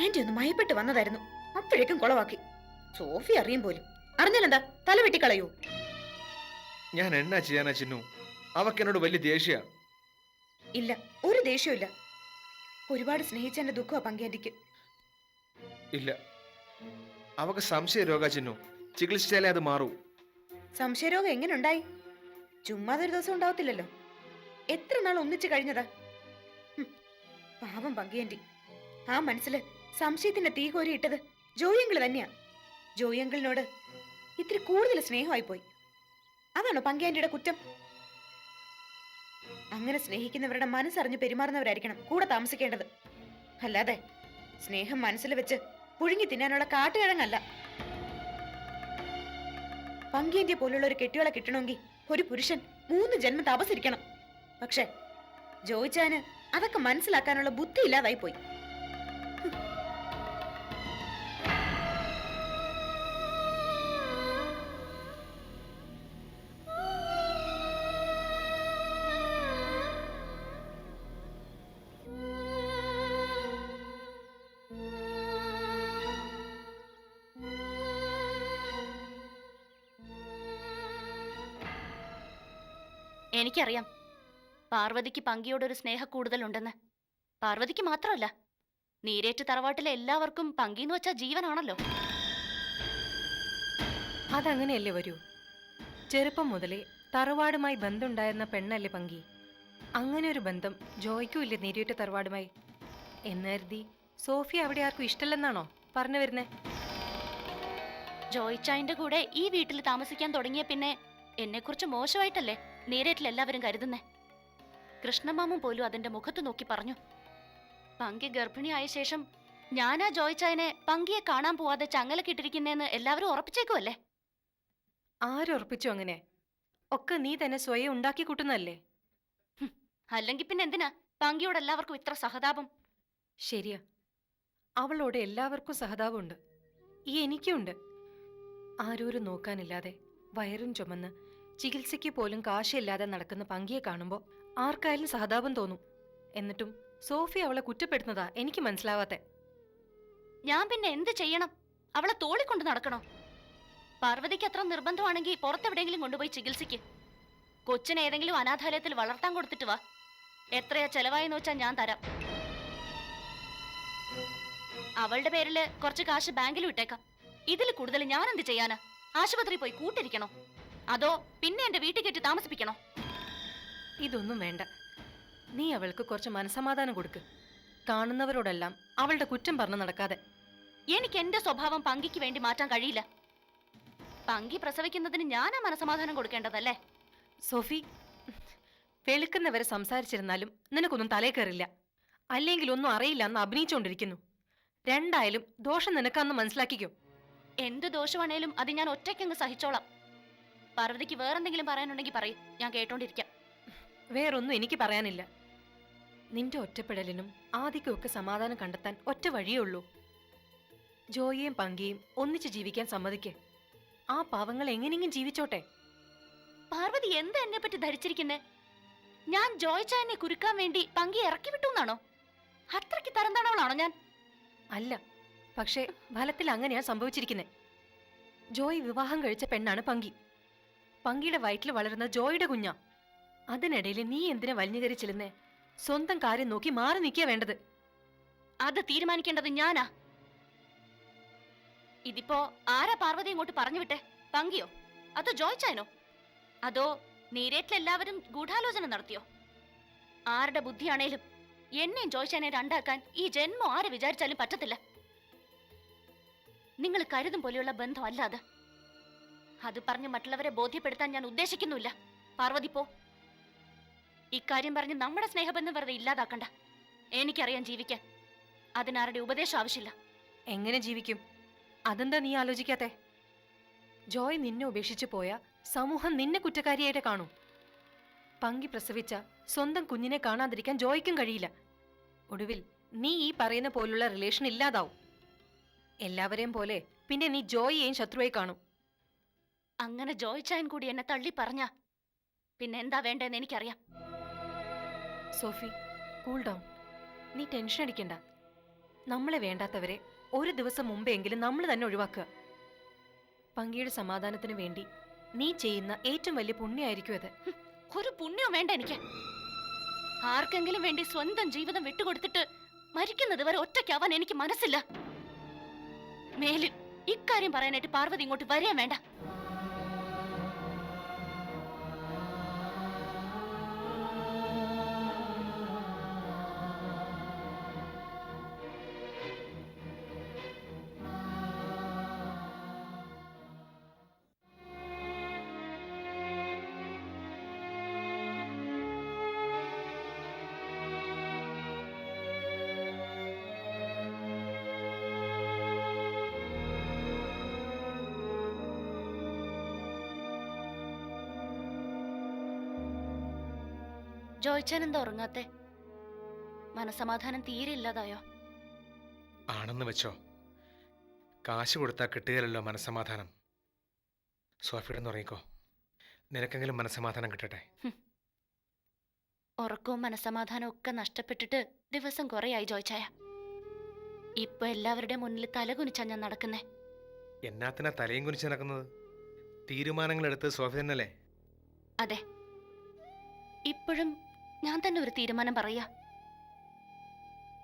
Anti ഒന്ന് മയപ്പെട്ട് വന്നതായിരുന്നു, അപ്പോഴേക്കും കുളവാക്കി. സോഫി അറിയും പോലും. അറിഞ്ഞാലെന്താ, തല വെട്ടിക്കളയൂ. ഞാൻ എന്നാ ചെയ്യാനാ ചിന്നു? അവക്ക് എന്നോട് വലിയ ദേഷ്യ. ഇല്ല, ഒരു ദേഷ്യമില്ല. ഒരുപാട് സ്നേഹിച്ച എന്റെ ദുഃഖമാ പങ്കേന്റിക്ക്. ഇല്ല, അവക്ക് സംശയ രോഗ ചിന്നു. ചികിത്സിച്ചാലേ അത് മാറൂ. സംശയരോഗം എങ്ങനെ ഉണ്ടായി? ചുമ്മാതൊരു ദിവസം ഉണ്ടാവത്തില്ലല്ലോ. എത്ര നാൾ ഒന്നിച്ചു കഴിഞ്ഞതാ. പാവം പങ്കേന്റി. ആ മനസ്സില് സംശയത്തിന്റെ തീ കോരി ഇട്ടത് ജോയിയങ്കിള് തന്നെയാ. ജോയിയങ്കിളിനോട് ഇത്തിരി കൂടുതൽ സ്നേഹമായി പോയി. അതാണോ പങ്കേന്റിയുടെ കുറ്റം? അങ്ങനെ സ്നേഹിക്കുന്നവരുടെ മനസ്സറിഞ്ഞ് പെരുമാറുന്നവരായിരിക്കണം കൂടെ താമസിക്കേണ്ടത്. അല്ലാതെ സ്നേഹം മനസ്സിൽ വെച്ച് പുഴുങ്ങി തിന്നാനുള്ള കാട്ടുകിഴങ്ങല്ല. പങ്കേന്റിയെ പോലുള്ള ഒരു കെട്ടിയോളെ കിട്ടണമെങ്കിൽ ഒരു പുരുഷൻ 3 ജന്മം തപസിരിക്കണം. പക്ഷെ ജോയിച്ചാന് അതൊക്കെ മനസ്സിലാക്കാനുള്ള ബുദ്ധി ഇല്ലാതായി പോയി. എനിക്കറിയാം പാർവതിക്ക് പങ്കിയോടൊരു സ്നേഹ കൂടുതലുണ്ടെന്ന്. പാർവതിക്ക് മാത്രമല്ല, നീരേറ്റ് തറവാട്ടിലെ എല്ലാവർക്കും പങ്കിന്ന് വെച്ചാൽ ജീവനാണല്ലോ. അതങ്ങനെയല്ലേ വരൂ. ചെറുപ്പം മുതലേ തറവാടുമായി ബന്ധമുണ്ടായിരുന്ന പെണ്ണല്ലേ പങ്കി. അങ്ങനെ ഒരു ബന്ധം ജോയ്ക്കും ഇല്ലേ നീരേറ്റ് തറവാടുമായി? എന്നരുതി സോഫി അവിടെ ആർക്കും ഇഷ്ടമല്ലെന്നാണോ പറഞ്ഞു വരുന്നേ? ജോയിച്ചായന്റെ കൂടെ ഈ വീട്ടിൽ താമസിക്കാൻ തുടങ്ങിയ പിന്നെ എന്നെക്കുറിച്ച് മോശമായിട്ടല്ലേ നീരേറ്റിൽ എല്ലാവരും കരുതുന്നേ. കൃഷ്ണമാമും പോലും അതിന്റെ മുഖത്ത് നോക്കി പറഞ്ഞു. പങ്കി ഗർഭിണിയായ ശേഷം ഞാനാ ജോയിച്ചായനെ പങ്കിയെ കാണാൻ പോവാതെ ചങ്ങലക്കിട്ടിരിക്കുന്നേന്ന് എല്ലാവരും ഉറപ്പിച്ചേക്കുമല്ലേ? ആരുറപ്പിച്ചു അങ്ങനെ? ഒക്കെ നീ തന്നെ സ്വയം ഉണ്ടാക്കി കൂട്ടുന്നല്ലേ? അല്ലെങ്കിൽ പിന്നെ എന്തിനാ പങ്കിയോട് എല്ലാവർക്കും ഇത്ര സഹതാപം? ശരിയാ, അവളോട് എല്ലാവർക്കും സഹതാപമുണ്ട്. ഈ എനിക്കുണ്ട്. ആരോരും നോക്കാനില്ലാതെ വയറും ചുമന്ന് ചികിത്സയ്ക്ക് പോലും കാശില്ലാതെ നടക്കുന്ന പങ്കിയെ കാണുമ്പോൾ ആർക്കായാലും സഹതാപം തോന്നും. എന്നിട്ടും സോഫി അവളെ കുറ്റപ്പെടുന്നതാ എനിക്ക് മനസ്സിലാവാത്തെ. ഞാൻ പിന്നെ എന്ത് ചെയ്യണം? അവളെ തോളിക്കൊണ്ട് നടക്കണോ? പാർവതിക്ക് അത്ര നിർബന്ധമാണെങ്കിൽ പുറത്തെവിടെയെങ്കിലും കൊണ്ടുപോയി ചികിത്സിക്ക്. കൊച്ചിനെ ഏതെങ്കിലും അനാഥാലയത്തിൽ വളർത്താൻ കൊടുത്തിട്ട് വാ. എത്രയാ ചെലവായെന്ന് വെച്ചാൽ ഞാൻ തരാം. അവളുടെ പേരില് കുറച്ച് കാശ് ബാങ്കിലും ഇട്ടേക്കാം. ഇതിൽ കൂടുതൽ ഞാൻ എന്ത് ചെയ്യാനാ? ആശുപത്രി പോയി കൂട്ടിരിക്കണോ? അതോ പിന്നെ എന്റെ വീട്ടിൽ കയറ്റി താമസിപ്പിക്കണോ? ഇതൊന്നും വേണ്ട. നീ അവൾക്ക് കുറച്ച് മനസമാധാനം കൊടുക്ക്. കാണുന്നവരോടെല്ലാം അവളുടെ കുറ്റം പറഞ്ഞു നടക്കാതെ. എനിക്ക് എന്റെ സ്വഭാവം പങ്കിക്ക് വേണ്ടി മാറ്റാൻ കഴിയില്ല. പങ്കി പ്രസവിക്കുന്നതിന് ഞാനാ മനസമാധാനം കൊടുക്കേണ്ടതല്ലേ? സോഫി, വെളുക്കുന്നവരെ സംസാരിച്ചിരുന്നാലും നിനക്കൊന്നും തലേ കയറില്ല. അല്ലെങ്കിൽ ഒന്നും അറിയില്ല എന്ന് അഭിനയിച്ചുകൊണ്ടിരിക്കുന്നു. രണ്ടായാലും ദോഷം നിനക്കാന്ന് മനസ്സിലാക്കിക്കോ. എന്ത് ദോഷമാണേലും അത് ഞാൻ ഒറ്റയ്ക്കങ്ങ് സഹിച്ചോളാം. പാർവതിക്ക് വേറെന്തെങ്കിലും പറയാനുണ്ടെങ്കിൽ പറയും, ഞാൻ കേട്ടോണ്ടിരിക്കാം. വേറൊന്നും എനിക്ക് പറയാനില്ല. നിന്റെ ഒറ്റപ്പെടലിനും ആദിക്കുമൊക്കെ സമാധാനം കണ്ടെത്താൻ ഒറ്റ വഴിയേ ഉള്ളൂ. ജോയിയും പങ്കിയും ഒന്നിച്ച് ജീവിക്കാൻ സമ്മതിക്കേ. ആ പാവങ്ങൾ എങ്ങനെയെങ്കിലും ജീവിച്ചോട്ടെ. പാർവതി എന്താ എന്നെ പറ്റി ധരിച്ചിരിക്കുന്നേ? ഞാൻ ജോയിച്ചായനെ കുരുക്കാൻ വേണ്ടി പങ്കി ഇറക്കി വിട്ടു എന്നാണോ? അത്രയ്ക്ക് തരംതാണവളാണോ ഞാൻ? അല്ല, പക്ഷേ ഫലത്തിൽ അങ്ങനെയാ സംഭവിച്ചിരിക്കുന്നത്. ജോയ് വിവാഹം കഴിച്ച പെണ്ണാണ് പങ്കി. പങ്കിയുടെ വയറ്റിൽ വളരുന്ന ജോയിയുടെ കുഞ്ഞാ. അതിനിടയിൽ നീ എന്തിനാ വലിഞ്ഞുകയറിച്ചിരുന്നേ? സ്വന്തം കാര്യം നോക്കി മാറി നിൽക്കുക വേണ്ടത്. അത് തീരുമാനിക്കേണ്ടത് ഞാനാ. ഇതിപ്പോ ആരാ പാർവതി ഇങ്ങോട്ട് പറഞ്ഞു വിട്ടെ? പങ്കിയോ അതോ ജോയിച്ചായനോ? അതോ നീരേറ്റിലെല്ലാവരും ഗൂഢാലോചന നടത്തിയോ? ആരുടെ ബുദ്ധിയാണേലും എന്നെയും ജോയിച്ചായനെ രണ്ടാക്കാൻ ഈ ജന്മം ആരെ വിചാരിച്ചാലും പറ്റത്തില്ല. നിങ്ങൾ കരുതും പോലെയുള്ള ബന്ധമല്ല അത്. അത് പറഞ്ഞ് മറ്റുള്ളവരെ ബോധ്യപ്പെടുത്താൻ ഞാൻ ഉദ്ദേശിക്കുന്നില്ല. പാർവതി പോ. ഇക്കാര്യം പറഞ്ഞ് നമ്മുടെ സ്നേഹബന്ധം വെറുതെ ഇല്ലാതാക്കണ്ട. എനിക്കറിയാൻ ജീവിക്കാൻ. അതിനാരുടെ ഉപദേശം ആവശ്യമില്ല. എങ്ങനെ ജീവിക്കും? അതെന്താ നീ ആലോചിക്കാത്തെ? ജോയ് നിന്നെ ഉപേക്ഷിച്ചു പോയ സമൂഹം നിന്നെ കുറ്റക്കാരിയായിട്ട് കാണും. പങ്കി പ്രസവിച്ച സ്വന്തം കുഞ്ഞിനെ കാണാതിരിക്കാൻ ജോയ്ക്കും കഴിയില്ല. ഒടുവിൽ നീ ഈ പറയുന്ന പോലുള്ള റിലേഷൻ ഇല്ലാതാവും. എല്ലാവരെയും പോലെ പിന്നെ നീ ജോയിയെയും ശത്രുവായി കാണും. അങ്ങനെ ജോയിച്ചായൻ കൂടി എന്നെ തള്ളി പറഞ്ഞ പിന്നെ എന്താ വേണ്ടെന്ന് എനിക്കറിയാം. Sophie, cool down. നീ ടെൻഷൻ അടിക്കണ്ട. നമ്മളെ വേണ്ടാത്തവരെ ഒരു ദിവസം മുമ്പെങ്കിലും നമ്മൾ തന്നെ ഒഴിവാക്കുക. പങ്കിയുടെ സമാധാനത്തിന് വേണ്ടി നീ ചെയ്യുന്ന ഏറ്റവും വലിയ പുണ്യമായിരിക്കും അത്. ഒരു പുണ്യം വേണ്ട എനിക്ക്. ആർക്കെങ്കിലും വേണ്ടി സ്വന്തം ജീവിതം വിട്ടുകൊടുത്തിട്ട് മരിക്കുന്നത് വരെ ഒറ്റയ്ക്കാവാൻ എനിക്ക് മനസ്സില്ല. മേലിൽ ഇക്കാര്യം പറയാനായിട്ട് പാർവതി ഇങ്ങോട്ട് വരികയും വേണ്ട. ജോയിച്ചാൻ എന്താ ഉറങ്ങാത്തെ? മനസമാധാനം തീരെ ഇല്ലാതായോ? ആണെന്ന് വെച്ചോ, കാശ് കൊടുത്താൽ കിട്ടുകയല്ലോ മനസ്സമാധാനം. സോഫിയുടെ ഉറങ്ങിക്കോ, നിനക്കെങ്കിലും മനസ്സമാധാനം കിട്ടട്ടെ. ഉറക്കവും മനസമാധാനവും ഒക്കെ നഷ്ടപ്പെട്ടിട്ട് ദിവസം കുറയായി ജോയിച്ചായ. ഇപ്പൊ എല്ലാവരുടെ മുന്നിൽ തലകുനിച്ചാ ഞാൻ നടക്കുന്നേ. എന്നാത്തിനാ തലയും കുനിച്ച് നടക്കുന്നത്? തീരുമാനങ്ങൾ എടുത്ത് സോഫി തന്നെയല്ലേ? അതെ, ഇപ്പോഴും ഞാൻ തന്നെ ഒരു തീരുമാനം പറയാ.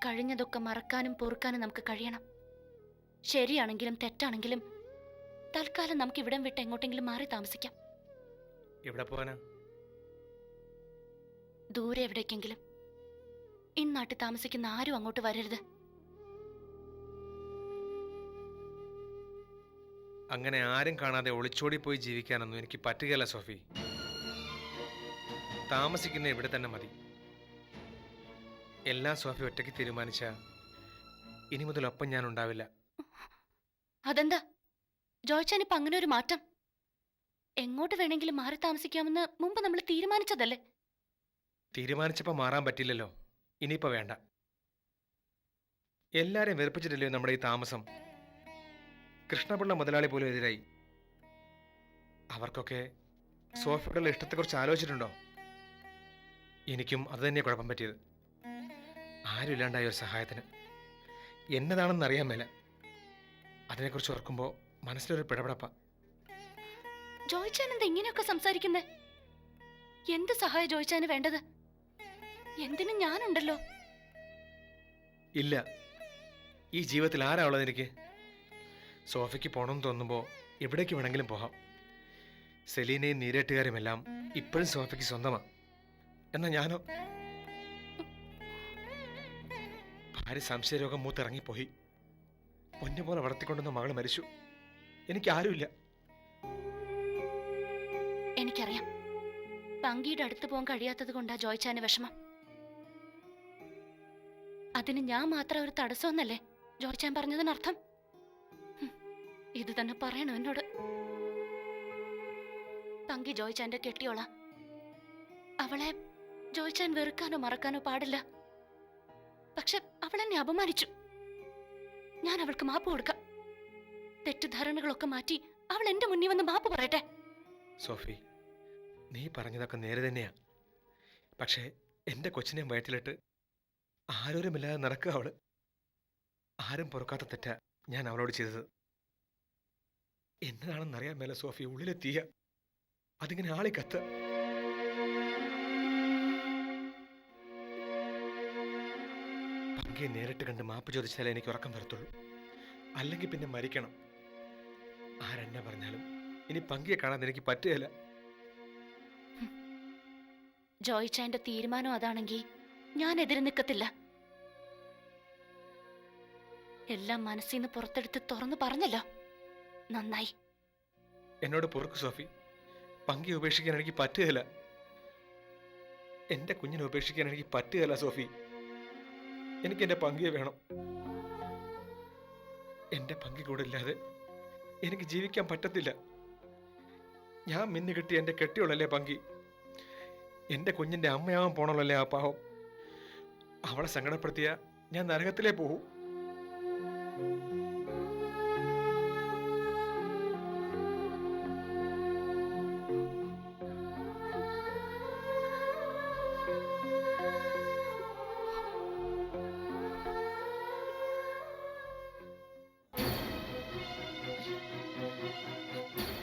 കഴിഞ്ഞതൊക്കെ മറക്കാനും പൊറുക്കാനും നമുക്ക് കഴിയണം. ശരിയാണെങ്കിലും തെറ്റാണെങ്കിലും തൽക്കാലം നമുക്ക് ഇവിടം വിട്ട് എങ്ങോട്ടെങ്കിലും മാറി താമസിക്കാം. എവിടെ പോവാനാ? ദൂരെ എവിടേക്കെങ്കിലും. ഇന്നാട്ടിൽ താമസിക്കുന്ന ആരും അങ്ങോട്ട് വരരുത്. അങ്ങനെ ആരും കാണാതെ ഒളിച്ചോടി പോയി ജീവിക്കാനൊന്നും എനിക്ക് പറ്റുകയല്ല സോഫി. താമസിക്കുന്ന ഇവിടെ തന്നെ മതി. എല്ലാം സോഫി ഒറ്റയ്ക്ക് തീരുമാനിച്ച ഇനി മുതൽ ഒപ്പം ഞാൻ ഉണ്ടാവില്ല. അതെന്താ ജോയിച്ചാൻ ഇപ്പൊ അങ്ങനെ ഒരു മാറ്റം? എങ്ങോട്ട് വേണമെങ്കിലും മാറി താമസിക്കാമെന്ന് മുമ്പ് നമ്മൾ തീരുമാനിച്ചതല്ലേ? തീരുമാനിച്ചപ്പോൾ മാറാൻ പറ്റില്ലല്ലോ. ഇനിയിപ്പോ വേണ്ട. എല്ലാരെയും വെറുപ്പിച്ചിട്ടില്ലയോ നമ്മുടെ ഈ താമസം? കൃഷ്ണപിള്ള മുതലാളി പോലും എതിരായി. അവർക്കൊക്കെ സോഫിയോടുള്ള ഇഷ്ടത്തെക്കുറിച്ച് ആലോചിച്ചിട്ടുണ്ടോ? എനിക്കും അത് തന്നെ കുഴപ്പം പറ്റിയത്. ആരും ഇല്ലാണ്ടായ ഒരു സഹായത്തിന് എന്നതാണെന്ന് അറിയാൻ മേല. അതിനെക്കുറിച്ച് ഓർക്കുമ്പോൾ മനസ്സിലൊരു പിടപെടപ്പ. ജോയിച്ചാൻ എന്താ ഇങ്ങനെയൊക്കെ സംസാരിക്കുന്നേ? എന്ത് സഹായം ജോയിച്ചാന് വേണ്ടത്? എന്തിനും ഞാനുണ്ടല്ലോ. ഇല്ല, ഈ ജീവിതത്തിൽ ആരാ ഉള്ളത് എനിക്ക്? സോഫയ്ക്ക് പോകണമെന്ന് തോന്നുമ്പോൾ എവിടേക്ക് വേണമെങ്കിലും പോകാം. സെലീനയും നീരേട്ടുകാരുമെല്ലാം ഇപ്പോഴും സോഫയ്ക്ക് സ്വന്തമാണ്. എന്നാ ഞാനോ? ഭാര്യ സംശയരോഗം മൂത്തിറങ്ങിപ്പോയി. പൊന്നുപോലെ വളർത്തിക്കൊണ്ടുവന്ന മകള് മരിച്ചു. എനിക്ക് ആരുമില്ല. എനിക്കറിയാം, പങ്കിയുടെ അടുത്ത് പോകാൻ കഴിയാത്തത് കൊണ്ടാ ജോയിച്ചാന് വിഷമം. അതിന് ഞാൻ മാത്രം ഒരു തടസ്സമെന്നല്ലേ ജോയിച്ചാൻ പറഞ്ഞതിനർത്ഥം? ഇത് തന്നെ പറയണോ എന്നോട്? പങ്കി ജോയിച്ചാന്റെ കെട്ടിയോളാ. അവളെ ജോയിച്ചാൻ വെറുക്കാനോ മറക്കാനോ പാടില്ല. പക്ഷെ അവളെന്നെ അപമാനിച്ചു. ഞാൻ അവൾക്ക് മാപ്പ് കൊടുക്കാം. തെറ്റിദ്ധാരണകളൊക്കെ മാറ്റി അവൾ എന്റെ മുന്നിൽ വന്ന് മാപ്പ് പറയട്ടെ. സോഫി, നീ പറഞ്ഞതൊക്കെ നേരെ തന്നെയാ. പക്ഷേ എന്റെ കൊച്ചിനെയും വയറ്റിലിട്ട് ആരോരുമില്ലാതെ നടക്കുക അവള്. ആരും പൊറുക്കാത്ത തെറ്റാ ഞാൻ അവളോട് ചെയ്തത്. എന്നതാണെന്നറിയാൻ മേല സോഫി, ഉള്ളിലെത്തിയ അതിങ്ങനെ ആളിക്കത്ത്. പങ്കിയെ നേരിട്ട് കണ്ട് മാപ്പ് ചോദിച്ചാലേ എനിക്ക് ഉറക്കം വരത്തുള്ളൂ. അല്ലെങ്കിൽ പിന്നെ മരിക്കണം. ആരെന്നെ പറഞ്ഞാലും ഇനി പങ്കിയെ കാണാൻ എനിക്ക് പറ്റുകയില്ല. ജോയിച്ചാന്റെ തീരുമാനം അതാണെങ്കിൽ ഞാൻ എതിര് നിൽക്കത്തില്ല. എല്ലാം മനസ്സിൽ നിന്ന് പുറത്തെടുത്ത് തുറന്നു പറഞ്ഞല്ലോ, നന്നായി. എന്നോട് പൊറുക്ക് സോഫി. പങ്കിയെ ഉപേക്ഷിക്കാൻ എനിക്ക് പറ്റുകയില്ല. എന്റെ കുഞ്ഞിനെ ഉപേക്ഷിക്കാൻ എനിക്ക് പറ്റുകയില്ല സോഫി. എനിക്ക് എന്റെ പങ്കിയെ വേണം. എന്റെ പങ്കി കൂടെ ഇല്ലാതെ എനിക്ക് ജീവിക്കാൻ പറ്റത്തില്ല. ഞാൻ മിന്നു കിട്ടി എന്റെ കെട്ടിയുള്ളല്ലേ പങ്കി. എന്റെ കുഞ്ഞിന്റെ അമ്മയാവാൻ പോണല്ലേ ആ പാവം. അവളെ സങ്കടപ്പെടുത്തിയ ഞാൻ നരകത്തിലേ പോകൂ.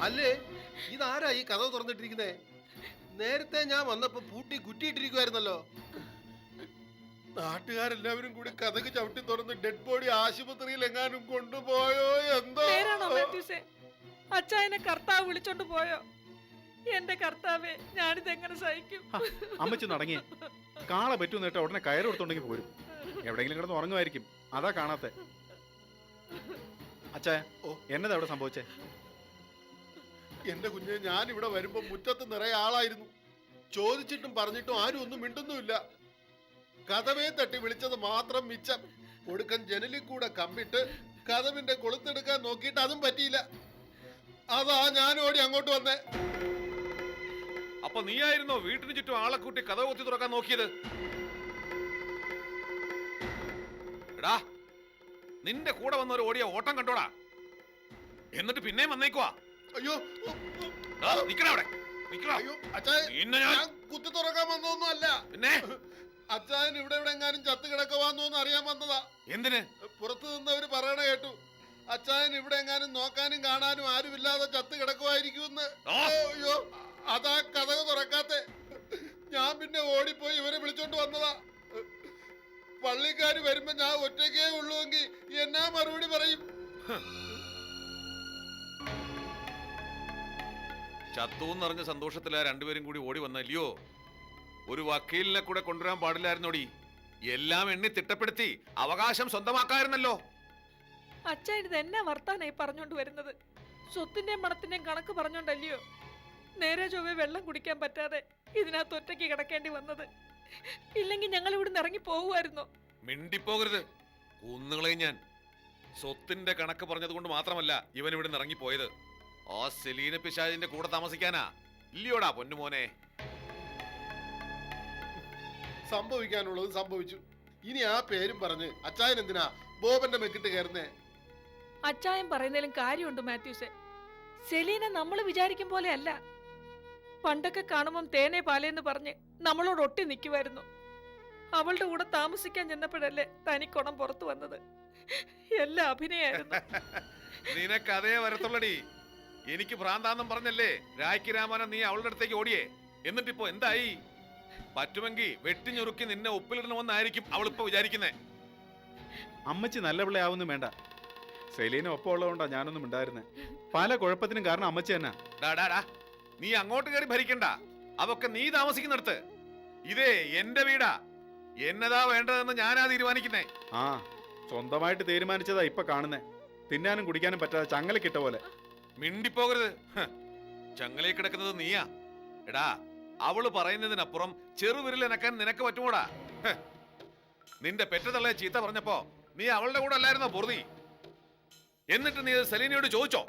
അല്ലേ ഇതാരാ ഈ കഥ തുറന്നിട്ടിരിക്കുന്നേ? നേരത്തെ ഞാൻ വന്നപ്പോ പൂട്ടി കുറ്റിയിട്ടിരിക്കുവായിരുന്നല്ലോ. നാട്ടുകാരെല്ലാവരും കൂടി കഥക് ചവിട്ടി തുറന്ന് ഡെഡ് ബോഡി ആശുപത്രിയിൽ എങ്ങാനും കൊണ്ടുപോയോ എന്തോ. അച്ചായനെ കർത്താവ് വിളിച്ചോണ്ട് പോയോ? എന്റെ കർത്താവേ, ഞാനിതെങ്ങനെ സഹിക്കും? അമ്മച്ചു നടങ്ങിയ കാള പറ്റൂ നേട്ട ഉടനെ കയറ് കൊടുത്തോണ്ടെങ്കിൽ പോരും. എവിടെയെങ്കിലും കിടന്ന് ഉറങ്ങുമായിരിക്കും, അതാ കാണാത്തെ. അച്ചായ, എന്നതാ അവിടെ സംഭവിച്ചേ? എന്റെ കുഞ്ഞെ, ഞാൻ ഇവിടെ വരുമ്പോ മുറ്റത്ത് നിറയെ ആളായിരുന്നു. ചോദിച്ചിട്ടും പറഞ്ഞിട്ടും ആരും ഒന്നും മിണ്ടുന്നുമില്ല. കഥവേ തട്ടി വിളിച്ചത് മാത്രം മിച്ചം. കൊടുക്കൻ ജനലിൽ കൂടെ കമ്പിട്ട് കഥവിന്റെ കൊളുത്തെടുക്കാൻ നോക്കിയിട്ട് അതും പറ്റിയില്ല. അതാ ഞാൻ ഓടി അങ്ങോട്ട് വന്നേ. അപ്പൊ നീയായിരുന്നോ വീട്ടിന് ചുറ്റും ആളെ കൂട്ടി കഥ കൊത്തി തുറക്കാൻ നോക്കിയത്? എടാ, നിന്റെ കൂടെ വന്നവർ ഓടിയ ഓട്ടം കണ്ടോടാ. എന്നിട്ട് പിന്നെയും വന്നേക്കുവാ. അയ്യോ നിക്കണവിടെ. അയ്യോ അച്ചായ, ഞാൻ കുത്തി തുറക്കാൻ വന്നതൊന്നും അല്ല. പിന്നെ അച്ചായൻ ഇവിടെ എങ്ങാനും ചത്ത് കിടക്കുവാന്നോന്ന് അറിയാൻ വന്നതാ. എന്തിന്? പുറത്തു നിന്നവര് പറയണ കേട്ടു, അച്ചായൻ ഇവിടെ എങ്ങാനും നോക്കാനും കാണാനും ആരുമില്ലാതെ ചത്ത് കിടക്കുമായിരിക്കുമെന്ന്. അയ്യോ, അതാ കഥക് തുറക്കാത്തെ. ഞാൻ പിന്നെ ഓടിപ്പോയി ഇവരെ വിളിച്ചോണ്ട് വന്നതാ. പള്ളിക്കാര് വരുമ്പോ ഞാൻ ഒറ്റയ്ക്കേ ഉള്ളൂവെങ്കിൽ എന്നാ മറുപടി പറയും? ചത്തൂന്നറിഞ്ഞ സന്തോഷത്തിലാ രണ്ടുപേരും കൂടി ഓടി വന്നല്ലയോ? ഒരു വക്കീലിനെ കൂടെ കൊണ്ടുവരാൻ പാടില്ലായിരുന്നോടി? എല്ലാം എണ്ണി തിട്ടപ്പെടുത്തി അവകാശം സ്വന്തമാക്കായിരുന്നല്ലോ. അച്ഛൻ ഇത് എന്നാ വർത്താനായി പറഞ്ഞോണ്ട് വരുന്നത്? സ്വത്തിന്റെയും പണത്തിന്റെയും കണക്ക് പറഞ്ഞോണ്ടല്ലയോ നേരെ ചൊവ്വേ വെള്ളം കുടിക്കാൻ പറ്റാതെ ഇതിനകത്ത് ഒറ്റയ്ക്ക് കിടക്കേണ്ടി വന്നത്? ഇല്ലെങ്കിൽ ഞങ്ങൾ ഇവിടുന്ന് ഇറങ്ങി പോകുമായിരുന്നോ? മിണ്ടിപ്പോകരുത്, കുന്നുകളെയും ഞാൻ. സ്വത്തിന്റെ കണക്ക് പറഞ്ഞത് കൊണ്ട് മാത്രമല്ല ഇവൻ ഇവിടെ നിന്ന് ഇറങ്ങിപ്പോയത്. ആ സെലീന പിശാചിന്റെ കൂടെ താമസിക്കാനാ ഇല്ലയോടാ പൊന്നുമോനെ? സംഭവിക്കാനുള്ളത് സംഭവിച്ചു. ഇനി ആ പേരും പറഞ്ഞ് അച്ചായൻ എന്തിനാ ബോബന്റെ മെക്കിട്ട് കയറുന്നേ? അച്ചായൻ പറയുന്നതിലും കാര്യമുണ്ട് മാത്യൂസെ. സെലീന നമ്മൾ വിചാരിക്കും പോലെ അല്ല. പണ്ടൊക്കെ കാണുമ്പം തേനെ പാലേന്ന് പറഞ്ഞ് നമ്മളോട് ഒട്ടി നിൽക്കുമായിരുന്നു. അവളുടെ കൂടെ താമസിക്കാൻ ചെന്നപ്പോഴല്ലേ തനിക്കൊണം പുറത്തു വന്നത്. എല്ലാം അഭിനയായിരുന്നു. നിനക്കതേ വരത്തുള്ളടി. എനിക്ക് ഭ്രാന്താന്നും പറഞ്ഞല്ലേ രായ്ക്ക് രാമാനം നീ അവളുടെ അടുത്തേക്ക് ഓടിയേ. എന്നിട്ടിപ്പോ എന്തായി? പറ്റുമെങ്കിൽ വെട്ടിഞ്ഞുറുക്കി നിന്നെ ഒപ്പിലിടണമെന്നായിരിക്കും അവളിപ്പോ വിചാരിക്കുന്നേ. അമ്മച്ചി നല്ല പിള്ളയാവുന്നു വേണ്ട. സെലീന ഒപ്പം ഉള്ളതുകൊണ്ടാ ഞാനൊന്നും ഉണ്ടായിരുന്നേ. പല കുഴപ്പത്തിനും കാരണം അമ്മച്ചി തന്നെ. ഡാ, നീ അങ്ങോട്ട് കയറി ഭരിക്കണ്ട. അതൊക്കെ നീ താമസിക്കുന്നിടത്ത്. ഇതേ എന്റെ വീടാ. എന്നതാ വേണ്ടതെന്ന് ഞാനാ തീരുമാനിക്കുന്നേ. ആ, സ്വന്തമായിട്ട് തീരുമാനിച്ചതാ ഇപ്പൊ കാണുന്നേ. തിന്നാനും കുടിക്കാനും പറ്റാതെ ചങ്ങലക്കിട്ട പോലെ. മിണ്ടിപ്പോകരുത്. ചങ്ങലയിൽ കിടക്കുന്നത് നീയാ. എടാ, അവള് പറയുന്നതിനപ്പുറം ചെറുവിരലനക്കാൻ നിനക്ക് പറ്റുമോടാ? നിന്റെ പെറ്റതള്ളയെ ചീത്ത പറഞ്ഞപ്പോ നീ അവളുടെ കൂടെ അല്ലായിരുന്നോ പൊറുതി? എന്നിട്ട് നീ സെലീനയോട് ചോദിച്ചോ?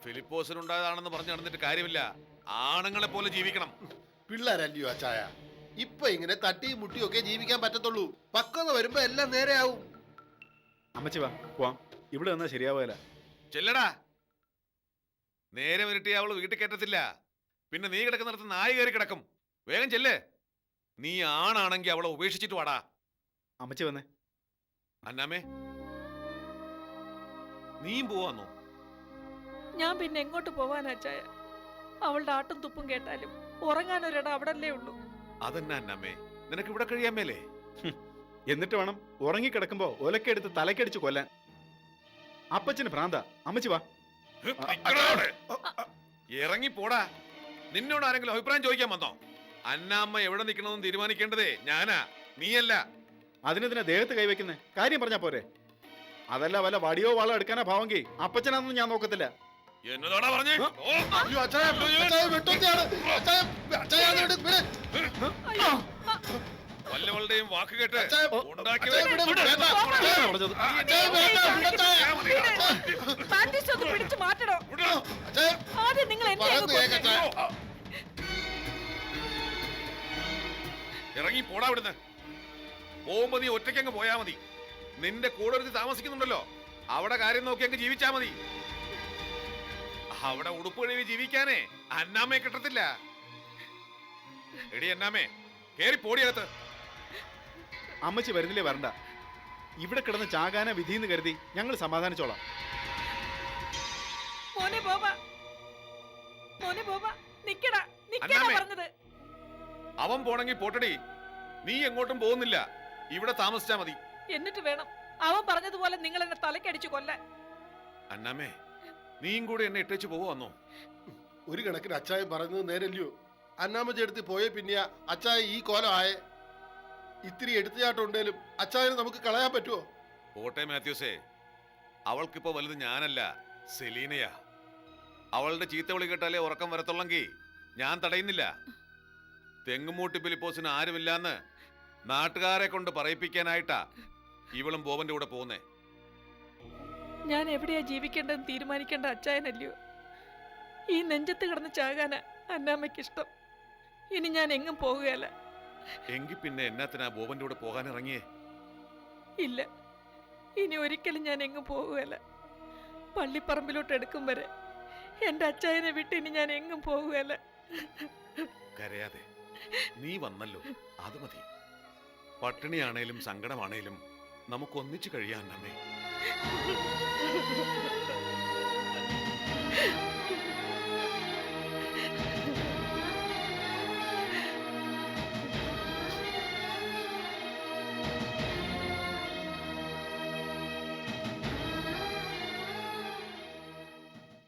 ഫിലിപ്പോസിനുണ്ടായതാണെന്ന് പറഞ്ഞു നടന്നിട്ട് കാര്യമില്ല. ആണുങ്ങളെ പോലെ ജീവിക്കണം. പിള്ളേരല്ലയോ അച്ചായ? ഇപ്പൊ ഇങ്ങനെ തട്ടിയും മുട്ടിയും ഒക്കെ ജീവിക്കാൻ പറ്റത്തുള്ളൂ. പക്വത വരുമ്പോ എല്ലാം നേരെയാവും. അമ്മച്ചി വാ പോവാം. ഇവിടെ വന്നാ ശരിയാവില്ല. ചെല്ലടാ. നേരെ വരട്ടി അവള് വീട്ടിൽ കയറ്റത്തില്ല. പിന്നെ നീ കിടക്കുന്നിടത്ത് നായി കയറി കിടക്കും. വേഗം ചെല്ലേ. നീ ആണാണെങ്കി അവളെ ഉപേക്ഷിച്ചിട്ട് വാടാ. അമ്മച്ചി വന്നേ. അന്നാമേ, നീയും പോവാന്നോ? ഞാൻ പിന്നെ എങ്ങോട്ട് പോവാനാ അച്ചായ? അവളുടെ ആട്ടും തുപ്പും കേട്ടാലും ഉറങ്ങാനൊരിടം അവിടല്ലേ ഉള്ളൂ. അതെന്നാ അന്നാമേ, നിനക്ക് ഇവിടെ കഴിയാൻ മേലേ? എന്നിട്ട് വേണം ഉറങ്ങിക്കിടക്കുമ്പോ ഒലക്കെടുത്ത് തലക്കടിച്ച് കൊല്ലാൻ. അപ്പച്ചന് ഭ്രാന്ത. അമ്മച്ചി വാ. ഇറങ്ങി പോടാ. നിന്നോട് ആരെങ്കിലും അഭിപ്രായം ചോദിക്കാൻ വന്നോ? അന്നാമ്മ എവിടെ നിൽക്കണമെന്ന് തീരുമാനിക്കേണ്ടതേ ഞാനാ, നീയല്ല. അതിനെതിനെ ദേഹത്ത് കൈവയ്ക്കുന്നേ? കാര്യം പറഞ്ഞാ പോരെ? അതല്ല വല്ല വടിയോ വാളോ എടുക്കാനാ ഭാവങ്കി അപ്പച്ചനാണെന്ന് ഞാൻ നോക്കത്തില്ല. എന്നതാടാ പറഞ്ഞേ? അയ്യോ അച്ചായ, അച്ചായ വെട്ടൊക്കെയാണ്. അച്ചായ, അച്ചായ അത് വിട്, വിട്. വല്ലവളുടെയും വാക്ക് കേട്ട് അച്ചായ, ഉണ്ടാക്കി അച്ചായ വിട്, വിട്. വേണ്ട. പറഞ്ഞത്. അച്ചായ വേണ്ട, അച്ചായ. മാത്യൂസ് ഒന്ന് പിടിച്ചു മാറ്റണോ? അച്ചായ, ആദ്യം നിങ്ങൾ എന്നെ അങ്ങ് പറയുന്നത് കേക്ക് കൊന്നേ. അച്ചായ. ഇറങ്ങി പോടാ ഇവിടുന്ന്. പോകുമ്പോ നീ ഒറ്റയ്ക്കങ്ങ് പോയാ മതി. നിന്റെ കൂടെ ഒരുത്തി താമസിക്കുന്നുണ്ടല്ലോ, അവിടെ കാര്യം നോക്കി അങ്ങ് ജീവിച്ചാ മതി. അവിടെ ഉടുപ്പ് കഴിവി ജീവിക്കാനേ അന്നാമ്മയെ കിട്ടത്തില്ല. എടി അന്നാമ്മേ, കേറി പോടിയകത്ത്. അമ്മച്ചി വരുന്നില്ലേ വരണ്ട. ഇവിടെ കിടന്ന് ചാകാന വിധിന്ന് കരുതി ഞങ്ങൾ സമാധാനിച്ചോളാം. മോനെ ബോബ, നിൽക്കാനാ അന്നാമേ. പറഞ്ഞത്. അവൻ പോണെങ്കി പോട്ടടി, നീ എങ്ങോട്ടും പോകുന്നില്ല, ഇവിടെ താമസിച്ചാ മതി. എന്നിട്ട് വേണം അവൻ പറഞ്ഞതുപോലെ നിങ്ങൾ എന്നെ തലക്കടിച്ചു കൊല്ലാൻ. അന്നാമേ, നീയും കൂടി എന്നെ ഇട്ടേച്ച് പോവന്നോ? ഒരു കണക്കിന് അച്ചായൻ പറയുന്നത് നേരല്ലയോ? അന്നാമ്മച്ചി എടുത്ത് പോയേ പിന്നെയാ അച്ചായ ഈ കോലം ആയേ. ഇത്തിരി എടുത്തുചാട്ടം ഉണ്ടേലും അച്ചായനെ നമുക്ക് കളയാൻ പറ്റുമോ? പോട്ടെ മാത്യൂസേ, അവൾക്കിപ്പോ വലുത് ഞാനല്ല, സെലീനയാ. അവളുടെ ചീത്ത വിളി കേട്ടാലേ ഉറക്കം വരത്തുള്ളെങ്കിൽ ഞാൻ തടയുന്നില്ല. തെങ്ങുമൂട്ടി ഫിലിപ്പോസിന് ആരുമില്ലാന്ന് നാട്ടുകാരെ കൊണ്ട് പറയിപ്പിക്കാനായിട്ടാ ഇവളും ബോബന്റെ കൂടെ പോകുന്നേ. ഞാൻ എവിടെയാ ജീവിക്കേണ്ടതെന്ന് തീരുമാനിക്കേണ്ട അച്ചായനല്ലയോ? ഈ നെഞ്ചത്ത് കിടന്ന് ചാകാനാ അന്നാമ്മയ്ക്കിഷ്ടം. ഇനി ഞാൻ എങ്ങും പോകുകയല്ല. എങ്കിൽ പിന്നെ എന്നാത്തിനാ ബോബന്റെ കൂടെ പോകാൻ ഇറങ്ങിയേ? ഇല്ല, ഇനി ഒരിക്കലും ഞാൻ എങ്ങും പോകുകയല്ല. പള്ളിപ്പറമ്പിലോട്ട് എടുക്കും വരെ എന്റെ അച്ചായനെ വിട്ട് ഇനി ഞാൻ എങ്ങും പോകുകയല്ല. കരയാതെ, നീ വന്നല്ലോ, അത് മതി. പട്ടിണിയാണേലും സങ്കടമാണേലും നമുക്കൊന്നിച്ചു കഴിയാൻ അമ്മേ.